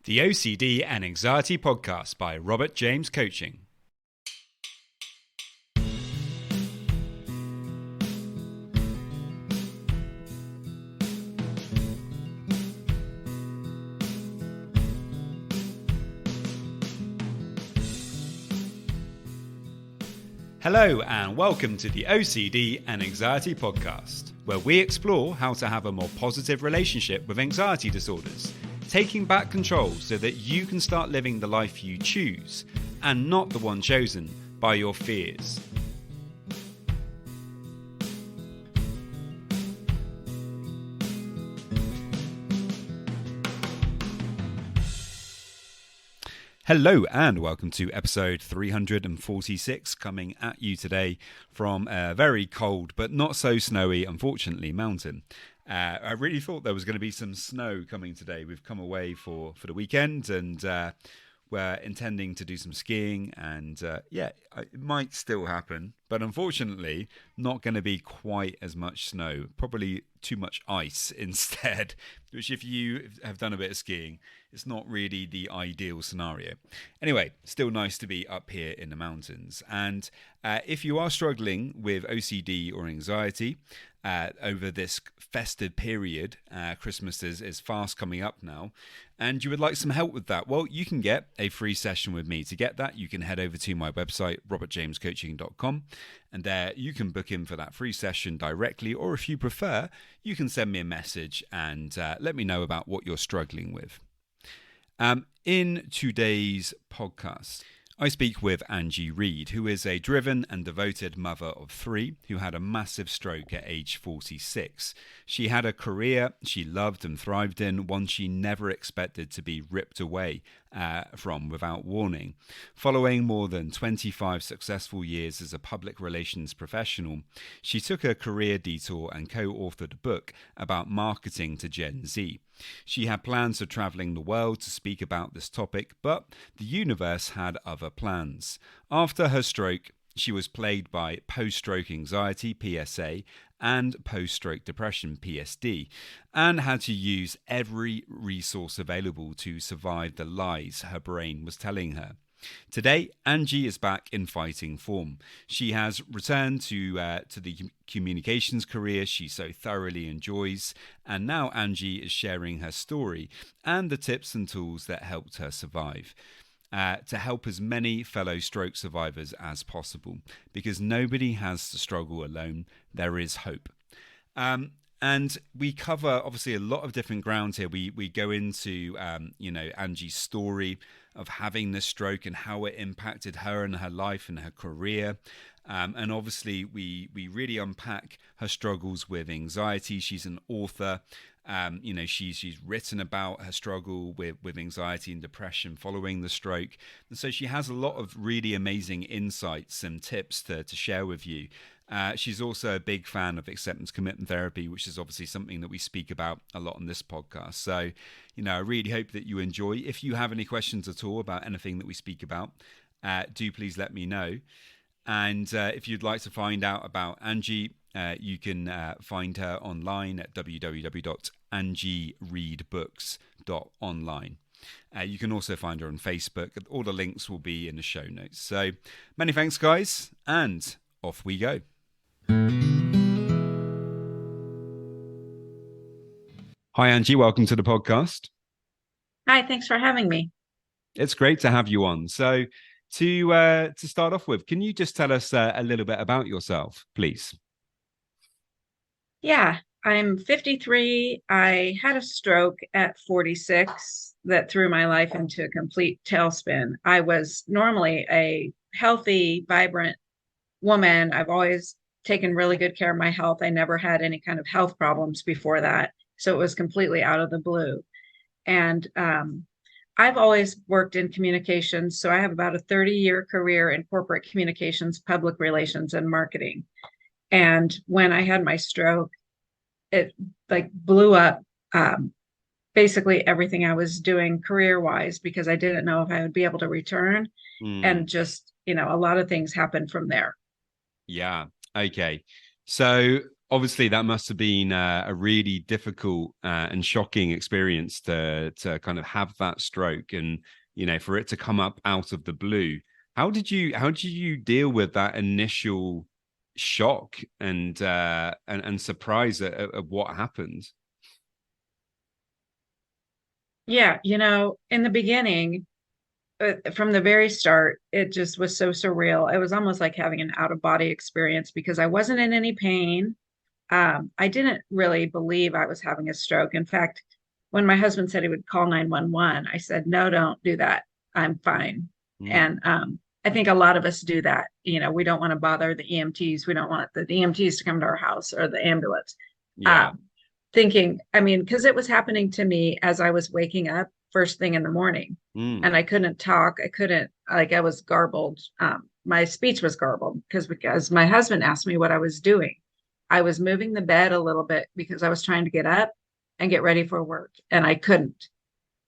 The OCD and Anxiety Podcast by Robert James Coaching. Hello and welcome to the OCD and Anxiety Podcast, where we explore how to have a more positive relationship with anxiety disorders, taking back control so that you can start living the life you choose and not the one chosen by your fears. Hello and welcome to episode 346, coming at you today from a very cold but not so snowy, unfortunately, mountain. I really thought there was going to be some snow coming today. We've come away for the weekend and we're intending to do some skiing and it might still happen, but unfortunately not going to be quite as much snow, probably too much ice instead, which if you have done a bit of skiing, it's not really the ideal scenario. Anyway, still nice to be up here in the mountains. And if you are struggling with OCD or anxiety over this festive period, Christmas is fast coming up now, and you would like some help with that, well, you can get a free session with me. To get that, you can head over to my website, robertjamescoaching.com, and there you can book in for that free session directly, or if you prefer, you can send me a message and let me know about what you're struggling with. In today's podcast, I speak with Angie Read, who is a driven and devoted mother of three who had a massive stroke at age 46. She had a career she loved and thrived in, one she never expected to be ripped away from without warning. Following more than 25 successful years as a public relations professional, she took a career detour and co-authored a book about marketing to Gen Z. She had plans of traveling the world to speak about this topic, but the universe had other plans. After her stroke, she was plagued by post-stroke anxiety, PSA, and post-stroke depression, PSD, and had to use every resource available to survive the lies her brain was telling her. Today, Angie is back in fighting form. She has returned to the communications career she so thoroughly enjoys, and now Angie is sharing her story and the tips and tools that helped her survive. To help as many fellow stroke survivors as possible, because nobody has to struggle alone. There is hope. And we cover obviously a lot of different ground here. We go into Angie's story of having this stroke and how it impacted her and her life and her career. And obviously we really unpack her struggles with anxiety. She's an author. She's written about her struggle with anxiety and depression following the stroke. And so she has a lot of really amazing insights and tips to share with you. She's also a big fan of acceptance commitment therapy, which is obviously something that we speak about a lot on this podcast. So, I really hope that you enjoy. If you have any questions at all about anything that we speak about, do please let me know. And if you'd like to find out about Angie, you can find her online at www.angiereadbooks.online. You can also find her on Facebook. All the links will be in the show notes. So many thanks, guys, and off we go. Hi, Angie. Welcome to the podcast. Hi, thanks for having me. It's great to have you on. So to start off with, can you just tell us a little bit about yourself, please? Yeah, I'm 53. I had a stroke at 46 that threw my life into a complete tailspin. I was normally a healthy, vibrant woman. I've always taken really good care of my health. I never had any kind of health problems before that. So it was completely out of the blue. And I've always worked in communications. So I have about a 30-year career in corporate communications, public relations, and marketing. And when I had my stroke, it blew up basically everything I was doing career-wise, because I didn't know if I would be able to return. And just, a lot of things happened from there. Yeah. Okay. So obviously that must have been a really difficult and shocking experience to kind of have that stroke, and for it to come up out of the blue. How did you deal with that initial shock and surprise at what happened? Yeah, in the beginning, from the very start, it just was so surreal. It was almost like having an out of body experience because I wasn't in any pain. I didn't really believe I was having a stroke. In fact, when my husband said he would call 911, I said, no, don't do that. I'm fine. Mm, And I think a lot of us do that. We don't want to bother the EMTs. We don't want the EMTs to come to our house or the ambulance. yeah. Um, Thinking, I mean, because it was happening to me as I was waking up first thing in the morning, and Mm, I couldn't talk. I couldn't, like, I was garbled. My speech was garbled because my husband asked me what I was doing. I was moving the bed a little bit because I was trying to get up and get ready for work, and I couldn't.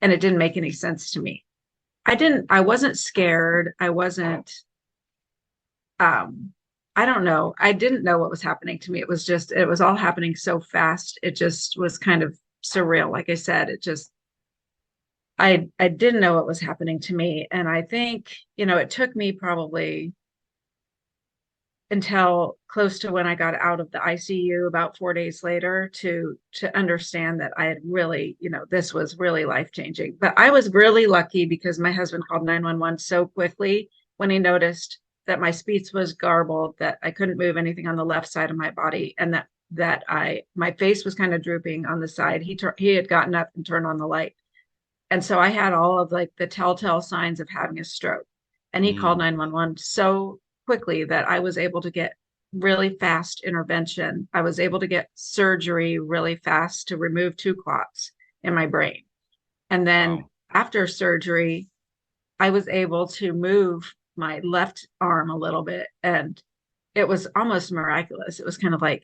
And it didn't make any sense to me. I wasn't scared. I wasn't, um, I don't know. I didn't know what was happening to me. It was all happening so fast. It just was kind of surreal. Like I said, I didn't know what was happening to me. And I think, it took me probably until close to when I got out of the ICU about 4 days later to understand that I had really, this was really life changing. But I was really lucky because my husband called 911 so quickly when he noticed that my speech was garbled, that I couldn't move anything on the left side of my body, and that my face was kind of drooping on the side. He had gotten up and turned on the light, and so I had all of like the telltale signs of having a stroke. And he called mm, 911 so quickly that I was able to get really fast intervention. I was able to get surgery really fast to remove two clots in my brain. And then wow. after surgery, I was able to move my left arm a little bit. And it was almost miraculous. It was kind of like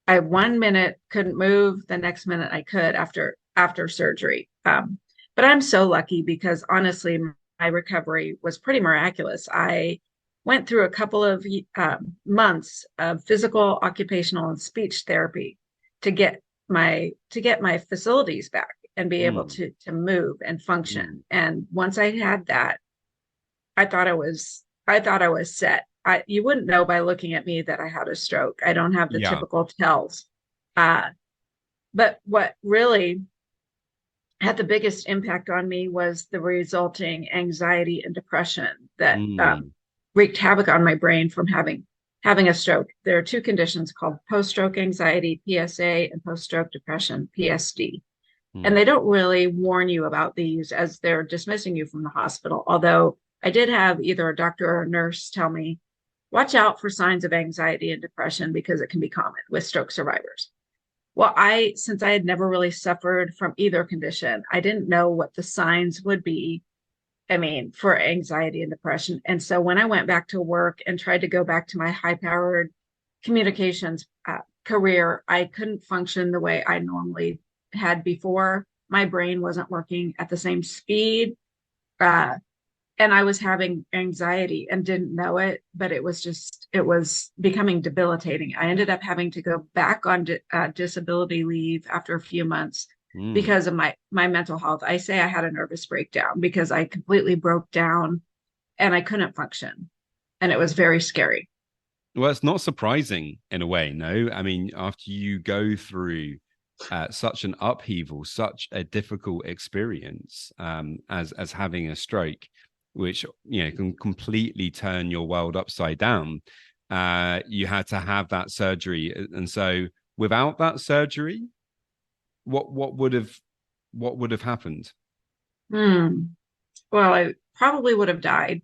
I 1 minute couldn't move, the next minute I could after surgery. But I'm so lucky because honestly, my recovery was pretty miraculous. I went through a couple of months of physical, occupational, and speech therapy to get my facilities back and be able Mm, to move and mm, function. And once I had that, I thought I was set. You wouldn't know by looking at me that I had a stroke. I don't have the yeah. typical tells. Uh, but what really had the biggest impact on me was the resulting anxiety and depression that Mm, wreaked havoc on my brain from having a stroke. There are two conditions called post-stroke anxiety, PSA, and post-stroke depression, PSD. And mm, they don't really warn you about these as they're dismissing you from the hospital. Although I did have either a doctor or a nurse tell me, watch out for signs of anxiety and depression because it can be common with stroke survivors. Well, since I had never really suffered from either condition, I didn't know what the signs would be. I mean, for anxiety and depression. And so when I went back to work and tried to go back to my high powered communications career, I couldn't function the way I normally had before. My brain wasn't working at the same speed. Uh, and I was having anxiety and didn't know it, but it was becoming debilitating. I ended up having to go back on disability leave after a few months mm. because of my mental health. I say I had a nervous breakdown because I completely broke down and I couldn't function. And it was very scary. Well, it's not surprising in a way, no. I mean, after you go through such an upheaval, such a difficult experience, as having a stroke, which can completely turn your world upside down. You had to have that surgery, and so without that surgery, what would have happened? Hmm. Well, I probably would have died,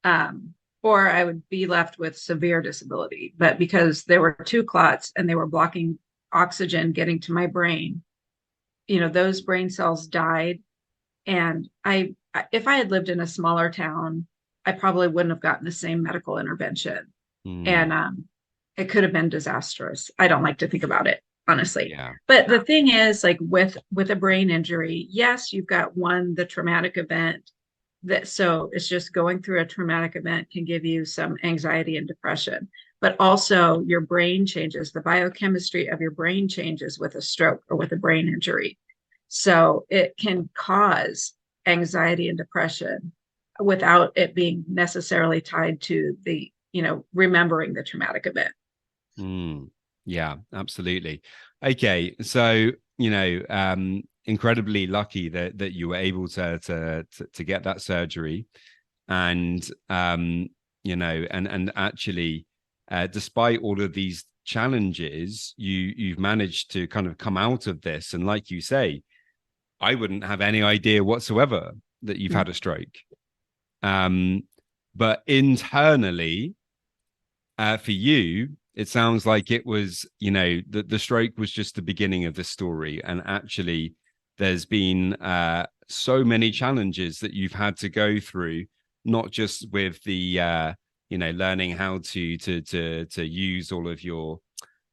um, or I would be left with severe disability. But because there were two clots and they were blocking oxygen getting to my brain, those brain cells died. And if I had lived in a smaller town, I probably wouldn't have gotten the same medical intervention. And Mm, it could have been disastrous. I don't like to think about it, honestly. yeah. But the thing is, like with a brain injury, yes, you've got the traumatic event so it's just going through a traumatic event can give you some anxiety and depression. but also your brain changes. The biochemistry of your brain changes with a stroke or with a brain injury. So it can cause anxiety and depression without it being necessarily tied to the, remembering the traumatic event. Mm, yeah, absolutely. Okay, so incredibly lucky that you were able to get that surgery, and and actually, despite all of these challenges, you've managed to kind of come out of this. And like you say, I wouldn't have any idea whatsoever that you've had a stroke. But internally, for you, it sounds like it was, the stroke was just the beginning of the story. And actually, there's been so many challenges that you've had to go through, not just with the, learning how to use all of your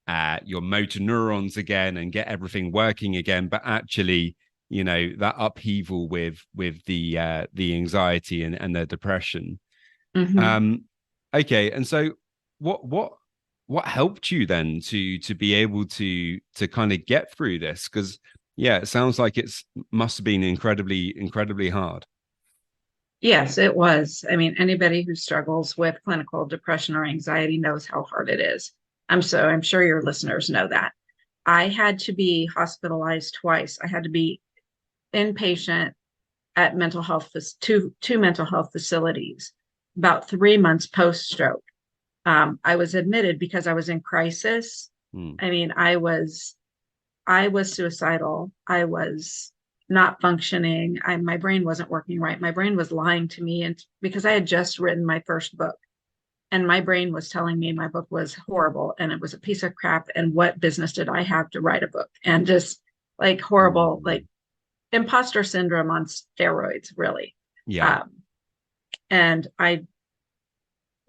motor neurons again and get everything working again, but actually, that upheaval with the anxiety and the depression. Mm-hmm. Okay, and so what what helped you then to be able to kind of get through this? Because yeah, it sounds like it's must have been incredibly hard. Yes, it was. I mean, anybody who struggles with clinical depression or anxiety knows how hard it is. I'm sure your listeners know that. I had to be hospitalized twice. I had to be inpatient at two mental health facilities about 3 months post stroke. I was admitted because I was in crisis. Mm. I mean, I was suicidal. I was not functioning. My brain wasn't working right. My brain was lying to me, and because I had just written my first book, and my brain was telling me my book was horrible and it was a piece of crap. And what business did I have to write a book? And just like horrible, Mm. like imposter syndrome on steroids, really. Yeah. Um, and I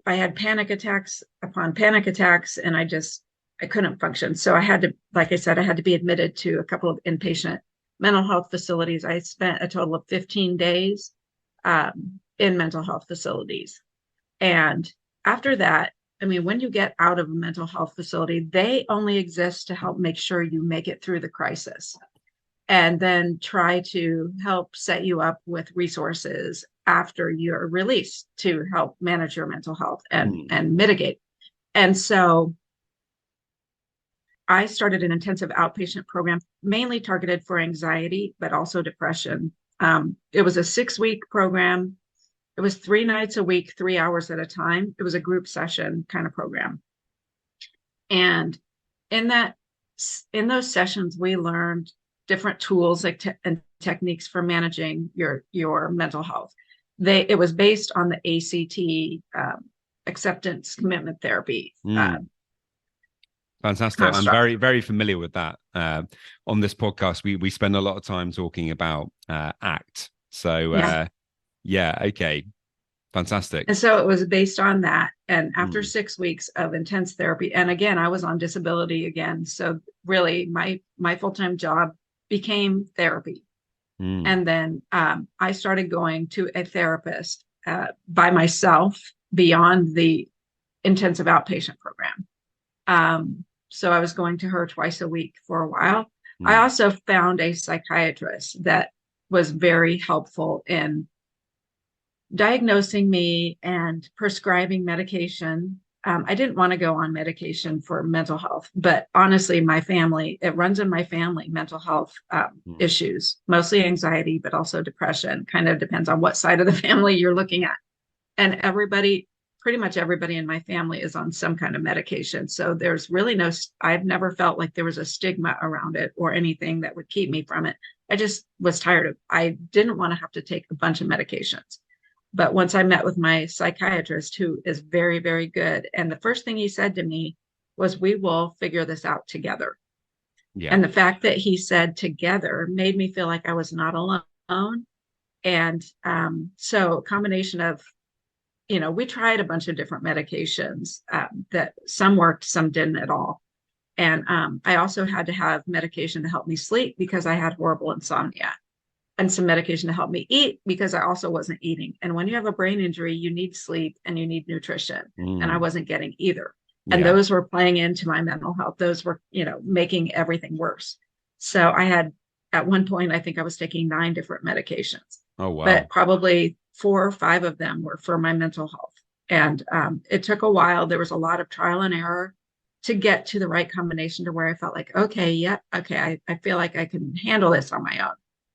had panic attacks upon panic attacks, and I couldn't function. So I had to, like I said, I had to be admitted to a couple of inpatient mental health facilities. I spent a total of 15 days in mental health facilities. And after that, I mean, when you get out of a mental health facility, they only exist to help make sure you make it through the crisis and then try to help set you up with resources after you're released to help manage your mental health Mm. and mitigate. And so I started an intensive outpatient program mainly targeted for anxiety, but also depression. It was a 6-week program. It was 3 nights a week, 3 hours at a time. It was a group session kind of program. And in that, in those sessions, we learned different tools and techniques for managing your mental health. It was based on the ACT, acceptance commitment therapy Mm. Fantastic. I'm construct. very familiar with that. On this podcast, we spend a lot of time talking about ACT. So Yeah. yeah, okay, fantastic. And so it was based on that. And after Mm. 6 weeks of intense therapy, and again, I was on disability again. So really my full-time job became therapy. Mm. And then I started going to a therapist by myself beyond the intensive outpatient program. So I was going to her twice a week for a while. I Mm. also found a psychiatrist that was very helpful in diagnosing me and prescribing medication. I didn't want to go on medication for mental health, but honestly, it runs in my family, mental health Mm. issues, mostly anxiety, but also depression. Kind of depends on what side of the family you're looking at. And pretty much everybody in my family is on some kind of medication. So there's really I've never felt like there was a stigma around it or anything that would keep me from it. I just was I didn't want to have to take a bunch of medications. But once I met with my psychiatrist, who is very, very good, and the first thing he said to me was, "We will figure this out together." Yeah. And the fact that he said together made me feel like I was not alone. And so a combination of, we tried a bunch of different medications that some worked, some didn't at all. And I also had to have medication to help me sleep because I had horrible insomnia, and some medication to help me eat because I also wasn't eating. And when you have a brain injury, you need sleep and you need nutrition. And I Mm. wasn't getting either. And Yeah. those were playing into my mental health. Those were, making everything worse. So I had, at one point, I think I was taking 9 different medications, Oh, wow. but probably 4 or 5 of them were for my mental health. And it took a while. There was a lot of trial and error to get to the right combination to where I felt like, okay, yeah, okay, I feel like I can handle this on my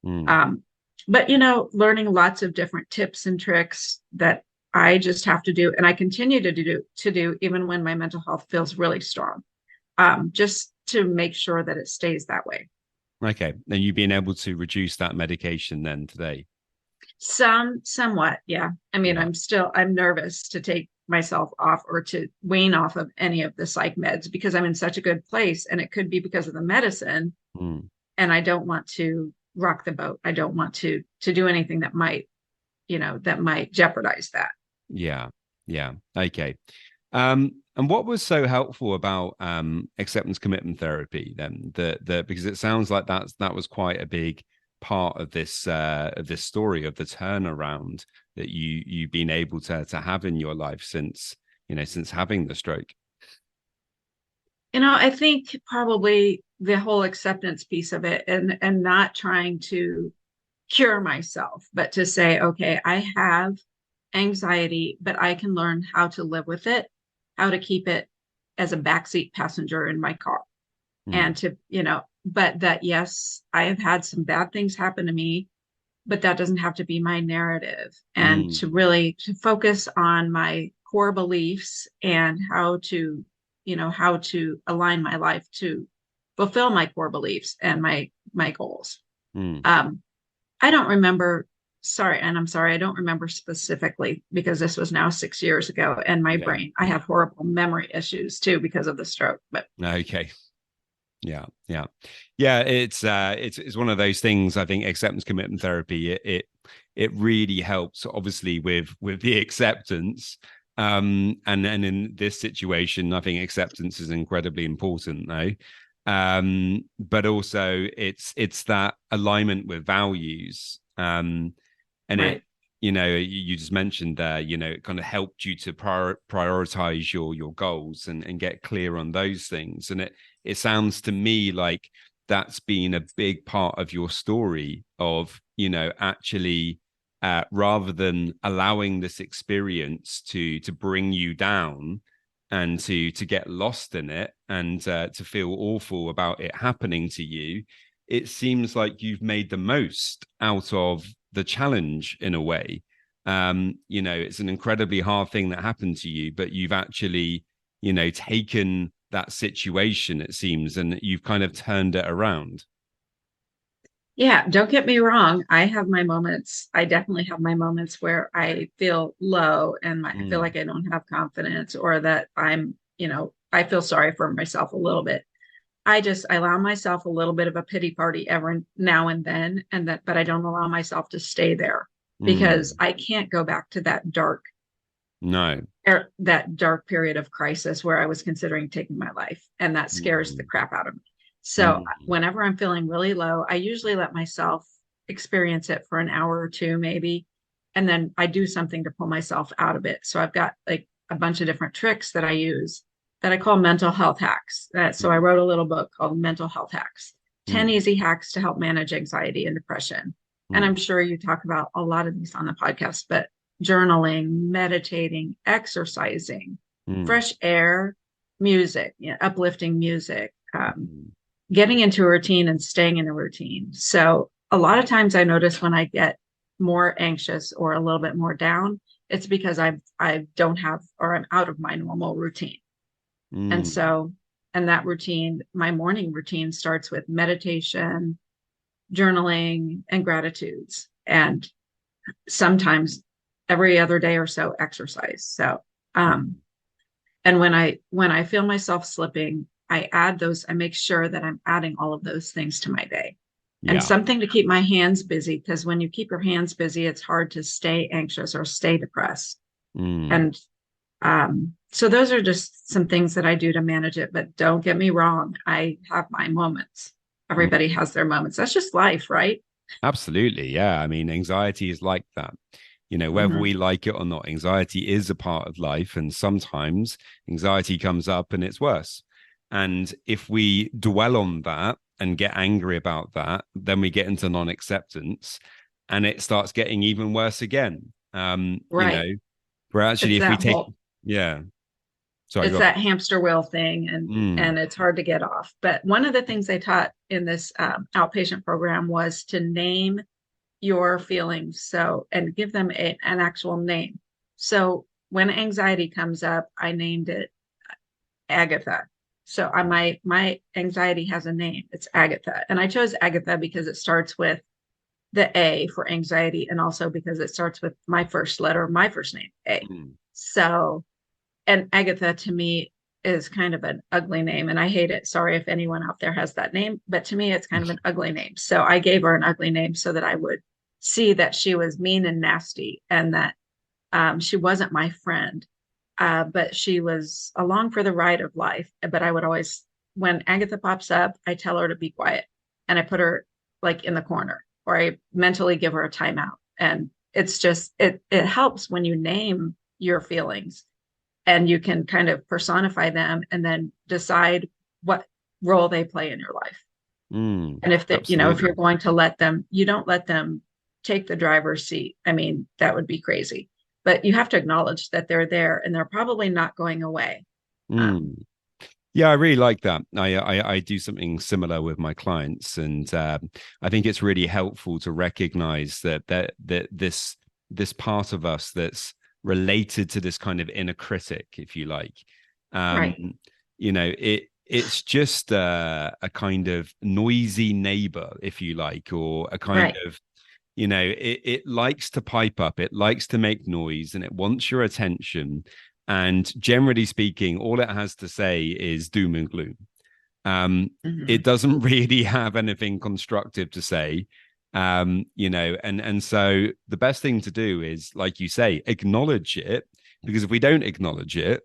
own. Mm. But learning lots of different tips and tricks that I just have to do, and I continue to do even when my mental health feels really strong, just to make sure that it stays that way. Okay. And you've been able to reduce that medication then today? Somewhat, yeah. I mean, Yeah. I'm nervous to take myself off or to wean off of any of the psych meds because I'm in such a good place, and it could be because of the medicine, Mm. and I don't want to rock the boat. I don't want to do anything that might jeopardize that. Yeah. Yeah. Okay. And what was so helpful about acceptance commitment therapy then? That because it sounds like that was quite a big part of this story of the turnaround that you've been able to have in your life since having the stroke. I think probably the whole acceptance piece of it, and not trying to cure myself, but to say, okay, I have anxiety, but I can learn how to live with it, how to keep it as a backseat passenger in my car. Mm. And but that, yes, I have had some bad things happen to me, but that doesn't have to be my narrative. And to Mm. really to focus on my core beliefs and how to align my life to fulfill my core beliefs and my goals. Mm. um I don't remember. Sorry, and I'm sorry, I don't remember specifically because this was now 6 years ago, and my Yeah. brain, I have horrible memory issues too because of the stroke. But Okay. Yeah, yeah, yeah. It's one of those things. I think acceptance commitment therapy it really helps, obviously, with the acceptance. And in this situation, I think acceptance is incredibly important, though. But also it's that alignment with values. And right. you just mentioned there, it kind of helped you to prioritize your goals and get clear on those things. And it sounds to me like that's been a big part of your story of actually rather than allowing this experience to bring you down and to get lost in it and to feel awful about it happening to you. It seems like you've made the most out of the challenge in a way. It's an incredibly hard thing that happened to you, but you've actually taken that situation, it seems, and you've kind of turned it around. Yeah, don't get me wrong. I have my moments. I definitely have my moments where I feel low and I feel Mm. like I don't have confidence, or that I feel sorry for myself a little bit. I allow myself a little bit of a pity party every now and then, but I don't allow myself to stay there because Mm. I can't go back to No. that dark period of crisis where I was considering taking my life, and that scares the Mm. crap out of me. So Mm. whenever I'm feeling really low, I usually let myself experience it for an hour or two, maybe, and then I do something to pull myself out of it. So I've got like a bunch of different tricks that I use that I call mental health hacks. So I Mm. wrote a little book called Mental Health Hacks: 10 Mm. easy hacks to help manage anxiety and depression. And I'm Mm. sure you talk about a lot of these on the podcast, but journaling, meditating, exercising, Mm. fresh air, music, uplifting music, Mm. getting into a routine and staying in a routine. So a lot of times I notice when I get more anxious or a little bit more down, it's because I don't have, or I'm out of my normal routine. And Mm. so, and that routine, my morning routine starts with meditation, journaling, and gratitudes. And sometimes every other day or so exercise. So um Mm. and when I feel myself slipping, I make sure that I'm adding all of those things to my day. And Yeah. something to keep my hands busy, because when you keep your hands busy, it's hard to stay anxious or stay depressed. Mm. And so those are just some things that I do to manage it. But don't get me wrong, I have my moments. Mm. Everybody has their moments. That's just life, right? Absolutely. Yeah. I mean, anxiety is like that. Whether we Hmm. like it or not, anxiety is a part of life. And sometimes anxiety comes up and it's worse. And if we dwell on that and get angry about that, then we get into non acceptance and it starts getting even worse again. Right. Where actually, It's if we that take, whole yeah, sorry, it's go on. that hamster wheel thing, and it's hard to get off. But one of the things they taught in this outpatient program was to name your feelings, so, and give them an actual name. So when anxiety comes up, I named it Agatha. So my anxiety has a name. It's Agatha, and I chose Agatha because it starts with the A for anxiety, and also because it starts with my first letter, my first name, A. Mm. So, and Agatha to me is kind of an ugly name, and I hate it. Sorry if anyone out there has that name, but to me, it's kind of an ugly name. So I gave her an ugly name so that I would see that she was mean and nasty, and that she wasn't my friend, but she was along for the ride of life. But I would always, when Agatha pops up, I tell her to be quiet, and I put her like in the corner, or I mentally give her a timeout. And it's just it helps when you name your feelings and you can kind of personify them and then decide what role they play in your life. And if they, if you're Absolutely. going to let them, you don't let them take the driver's seat. I mean, that would be crazy. But you have to acknowledge that they're there and they're probably not going away. Um, Mm. Yeah, I really like that. I do something similar with my clients, and I think it's really helpful to recognize that this part of us that's related to this kind of inner critic, if you like, um, right, it's just a kind of noisy neighbor, if you like, or a kind right, of it likes to pipe up, it likes to make noise, and it wants your attention. And generally speaking, all it has to say is doom and gloom. Um, hmm, it doesn't really have anything constructive to say. And so the best thing to do is, like you say, acknowledge it, because if we don't acknowledge it,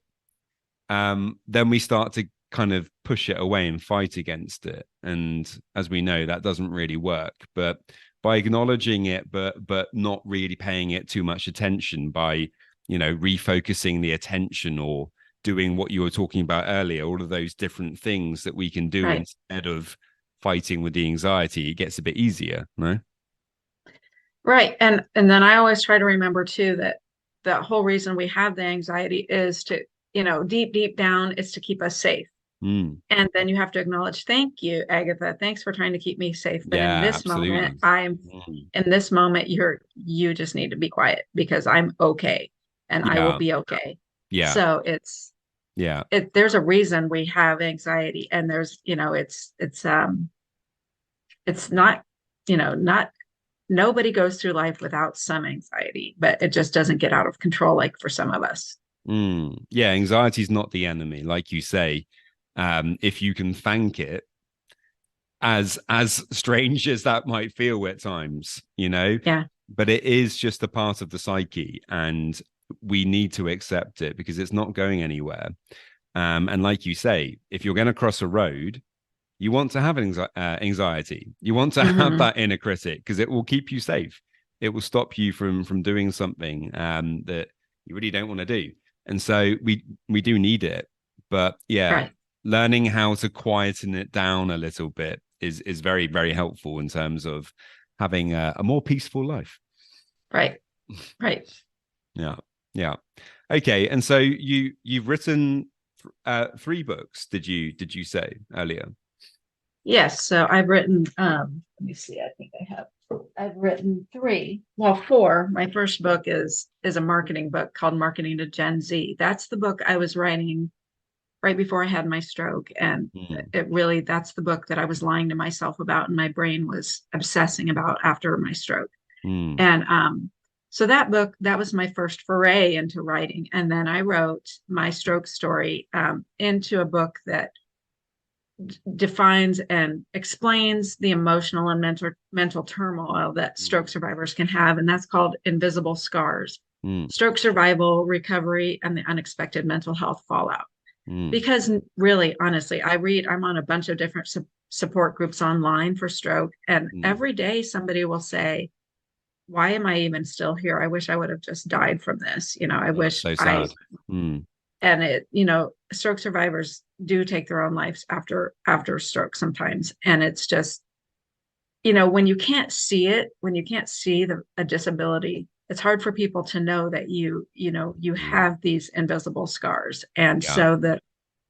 then we start to kind of push it away and fight against it. And as we know, that doesn't really work. But by acknowledging it, but not really paying it too much attention, by refocusing the attention, or doing what you were talking about earlier, all of those different things that we can do right, instead of fighting with the anxiety, it gets a bit easier, no? right. And then I always try to remember too that the whole reason we have the anxiety is to, deep down, is to keep us safe. Mm. And then you have to acknowledge, thank you, Agatha. Thanks for trying to keep me safe. But in Yeah, this moment, absolutely. Mm. you just need to be quiet because I'm okay and I will Yeah, be okay. yeah, So yeah. there's a reason we have anxiety, and there's, it's not, not nobody goes through life without some anxiety, but it just doesn't get out of control like for some of us. Yeah, anxiety is not the enemy, like you say. If you can thank it, as strange as that might feel at times, Yeah. but it is just a part of the psyche, and we need to accept it because it's not going anywhere. And like you say, if you're going to cross a road, you want to have anxiety. You want to have Hmm. that inner critic because it will keep you safe. It will stop you from doing something that you really don't want to do. And so we do need it. But yeah, Right. learning how to quieten it down a little bit is very, very helpful in terms of having a more peaceful life. Right. Right. Yeah, yeah. Okay, and so you've written three books. Did you say earlier? Yes. So I've written, let me see, I think I've written three, well, four. My first book is a marketing book called Marketing to Gen Z. That's the book I was writing right before I had my stroke. And Mm, it really, that's the book that I was lying to myself about and my brain was obsessing about after my stroke. mm, And so that book, that was my first foray into writing. And then I wrote my stroke story into a book that defines and explains the emotional and mental turmoil that stroke mm, survivors can have, and that's called Invisible Scars: mm, Stroke Survival, Recovery, and the Unexpected Mental Health Fallout. mm, Because really, honestly, I'm on a bunch of different support groups online for stroke, and mm. every day somebody will say, why am I even still here? I wish I would have just died from this. I That's wish so I, sad. Mm. and stroke survivors do take their own lives after stroke sometimes. And it's just, when you can't see it, when you can't see a disability, it's hard for people to know that you Mm. have these invisible scars. And Yeah. so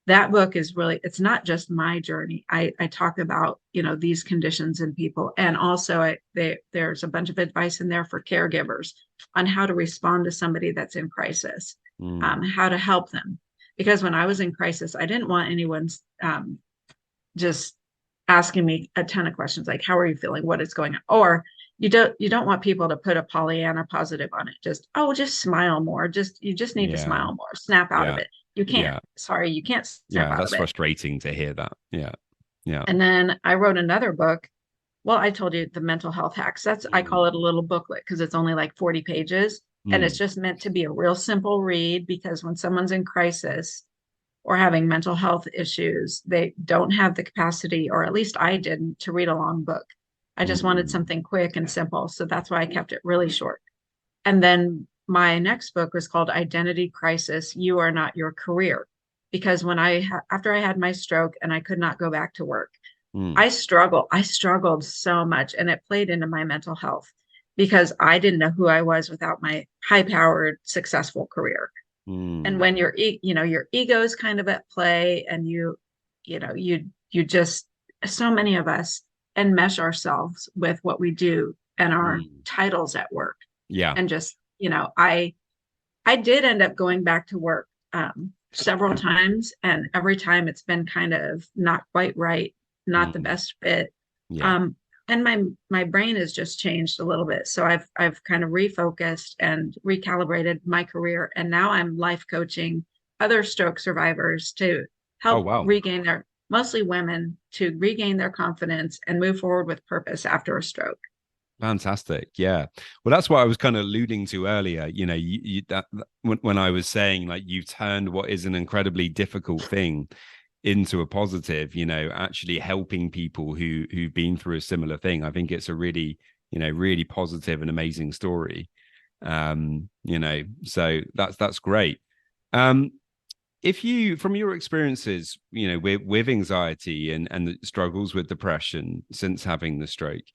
that book is really, it's not just my journey. I talk about, these conditions in people. And also there's a bunch of advice in there for caregivers on how to respond to somebody that's in crisis, Mm. how to help them. Because when I was in crisis, I didn't want anyone's just asking me a ton of questions like, how are you feeling? What is going on? Or you don't want people to put a Pollyanna positive on it. Just smile more. You just need to Yeah. smile more. Snap out of Yeah. it. You can't. Yeah. Sorry, you can't snap Yeah. out of That's it. frustrating to hear that. Yeah. Yeah. And then I wrote another book. Well, I told you the mental health hacks. I call Mm. it a little booklet because it's only like 40 pages. And it's Mm. just meant to be a real simple read because when someone's in crisis or having mental health issues, they don't have the capacity, or at least I didn't, to read a long book. I just wanted Mm. something quick and simple. So that's why I kept it really short. And then my next book was called Identity Crisis: You Are Not Your Career. Because after I had my stroke and I could not go back to work, Mm. I struggled so much, and it played into my mental health because I didn't know who I was without my high powered, successful career. And Mm. when your ego is kind of at play, and you just, so many of us enmesh ourselves with what we do and our Mm. titles at work. Yeah. And just, I did end up going back to work several times, and every time it's been kind of not quite right, not the Mm. best fit. Yeah. Um, and my brain has just changed a little bit. So I've kind of refocused and recalibrated my career, and now I'm life coaching other stroke survivors to Oh, help wow. regain mostly women, to regain their confidence and move forward with purpose after a stroke. Fantastic. Yeah. Well, that's what I was kind of alluding to earlier. When I was saying like you turned what is an incredibly difficult thing into a positive, actually helping people who've been through a similar thing. I think it's a really, really positive and amazing story. So that's great. Um, if you, from your experiences, with anxiety and the struggles with depression since having the stroke,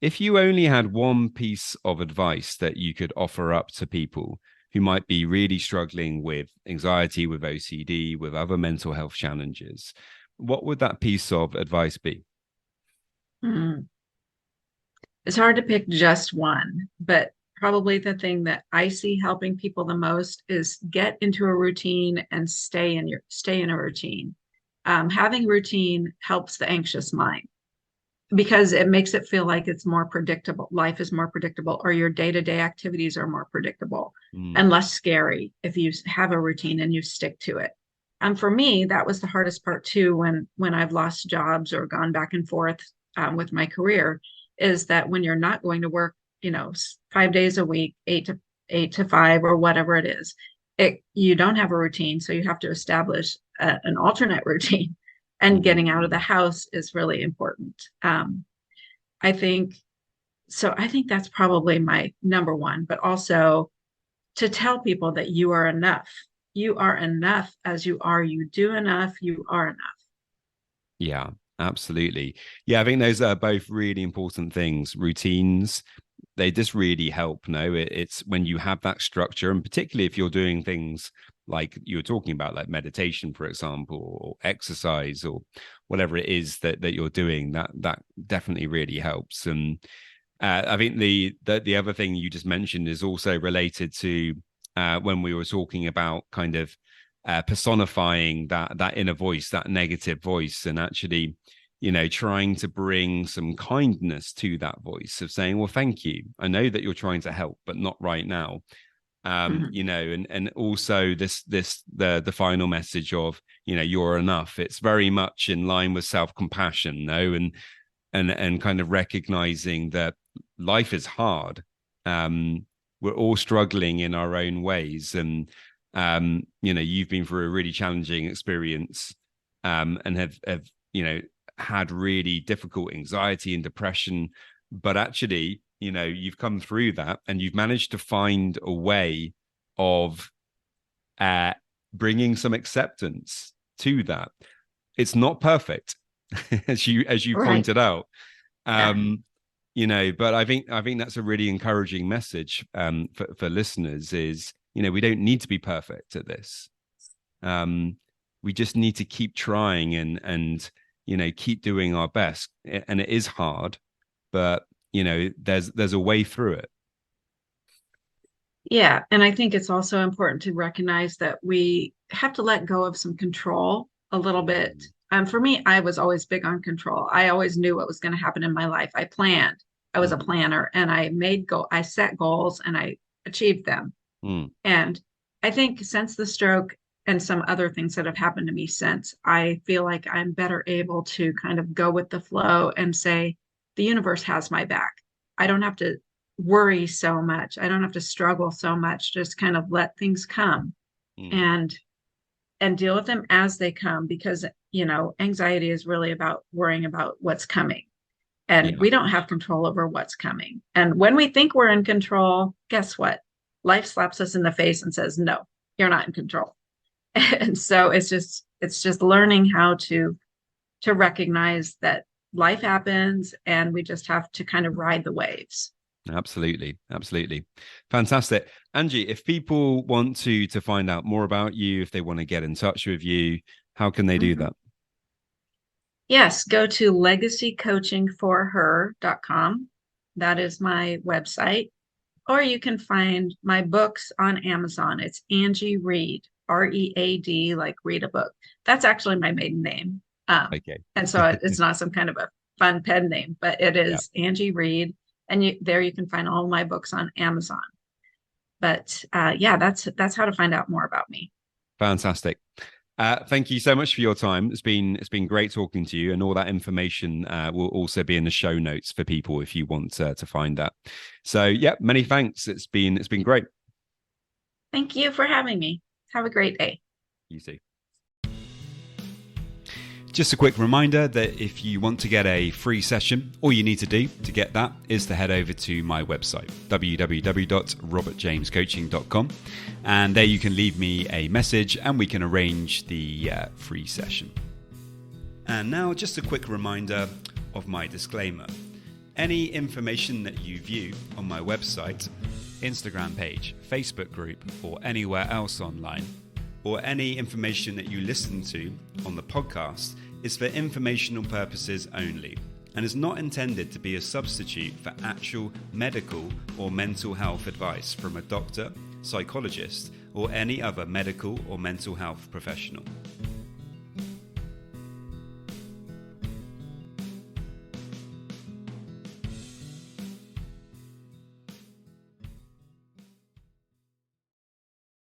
if you only had one piece of advice that you could offer up to people who might be really struggling with anxiety, with OCD, with other mental health challenges, what would that piece of advice be? Mm. It's hard to pick just one, but probably the thing that I see helping people the most is get into a routine and stay in a routine. Having routine helps the anxious mind because it makes it feel like it's more predictable. Life is more predictable, or your day-to-day activities are more predictable and Mm. less scary if you have a routine and you stick to it. And for me, that was the hardest part too, when I've lost jobs or gone back and forth with my career, is that when you're not going to work, 5 days a week, 8 to 5 or whatever it is, you don't have a routine, so you have to establish an alternate routine. And getting out of the Mm. house is really important. I think so. I think that's probably my number one, but also to tell people that you are enough. You are enough as you are. You do enough. You are enough. Yeah, absolutely. Yeah, I think those are both really important things. Routines, they just really help. No, it's when you have that structure, and particularly if you're doing things like you were talking about, like meditation, for example, or exercise, or whatever it is that you're doing, that definitely really helps. And I think the other thing you just mentioned is also related to when we were talking about kind of personifying that inner voice, that negative voice, and actually, trying to bring some kindness to that voice of saying, "Well, thank you. I know that you're trying to help, but not right now." Mhm. And also the final message of you're enough. It's very much in line with self-compassion, no, and kind of recognizing that life is hard. We're all struggling in our own ways, and you've been through a really challenging experience, and have had really difficult anxiety and depression, but actually you've come through that and you've managed to find a way of bringing some acceptance to that. It's not perfect, as you Right. pointed out. Yeah. But I think that's a really encouraging message for listeners is, we don't need to be perfect at this. We just need to keep trying and keep doing our best. And it is hard, but there's a way through it. Yeah. And I think it's also important to recognize that we have to let go of some control a little bit. For me, I was always big on control. I always knew what was going to happen in my life. I planned. I was a planner, and I set goals and I achieved them. And I think since the stroke and some other things that have happened to me since, I feel like I'm better able to kind of go with the flow and say, the universe has my back. I don't have to worry so much. I don't have to struggle so much. Just kind of let things come and deal with them as they come, because anxiety is really about worrying about what's coming. And we don't have control over what's coming. And when we think we're in control, guess what? Life slaps us in the face and says, no, you're not in control. And so it's just learning how to recognize that life happens and we just have to kind of ride the waves. Absolutely. Fantastic. Angie, if people want to find out more about you, if they want to get in touch with you, how can they do that? Yes, go to legacycoachingforher.com. That is my website. Or you can find my books on Amazon. It's Angie Read, READ, like read a book. That's actually my maiden name. Okay. And so it's not some kind of a fun pen name, but it is Angie Read. And there you can find all my books on Amazon. But that's how to find out more about me. Fantastic. Thank you so much for your time. It's been great talking to you, and all that information will also be in the show notes for people if you want to find that. So many thanks. It's been great. Thank you for having me. Have a great day. You too. Just a quick reminder that if you want to get a free session, all you need to do to get that is to head over to my website, www.robertjamescoaching.com. And there you can leave me a message and we can arrange the free session. And now just a quick reminder of my disclaimer. Any information that you view on my website, Instagram page, Facebook group, or anywhere else online, or any information that you listen to on the podcast is for informational purposes only and is not intended to be a substitute for actual medical or mental health advice from a doctor, psychologist, or any other medical or mental health professional.